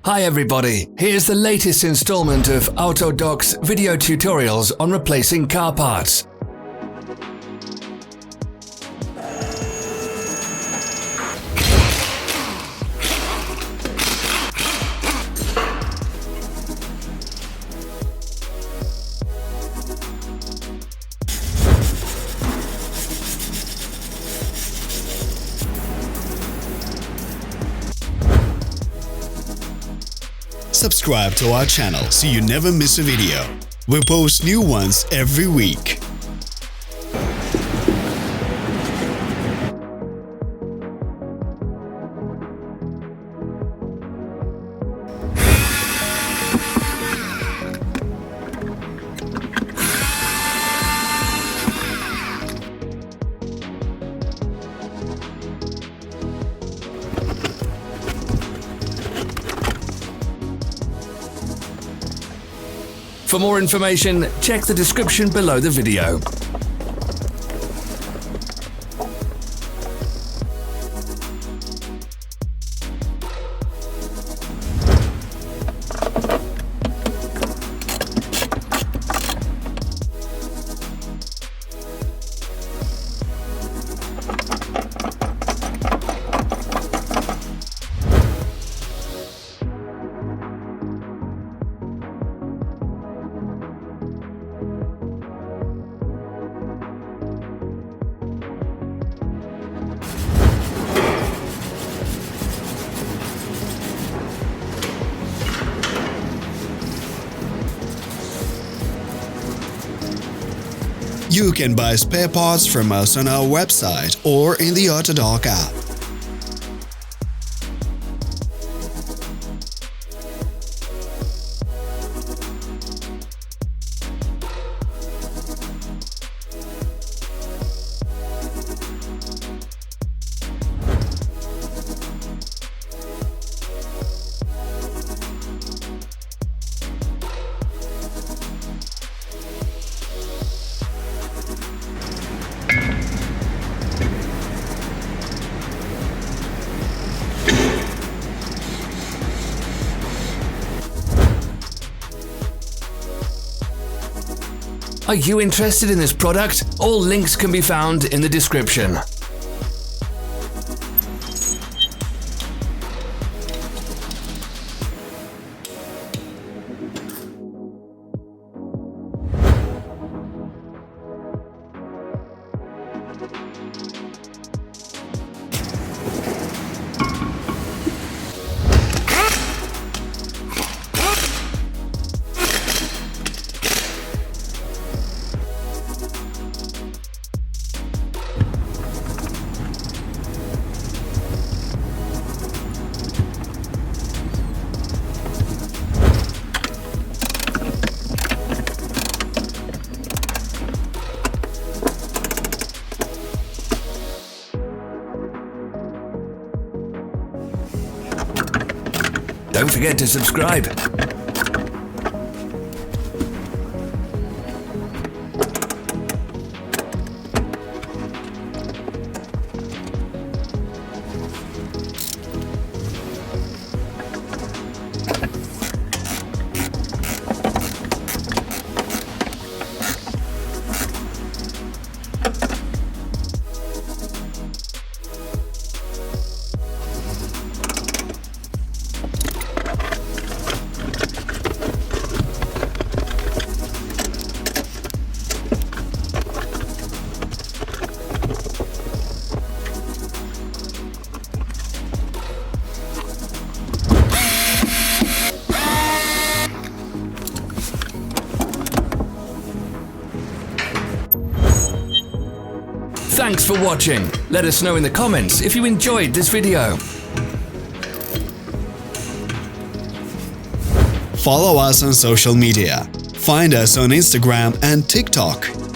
Hi everybody, here's the latest installment of Autodoc's video tutorials on replacing car parts. Subscribe to our channel so you never miss a video. We post new ones every week. For more information, check the description below the video. You can buy spare parts from us on our website or in the Autodoc app. Are you interested in this product? All links can be found in the description. Don't forget to subscribe. Thanks for watching. Let us know in the comments if you enjoyed this video. Follow us on social media. Find us on Instagram and TikTok.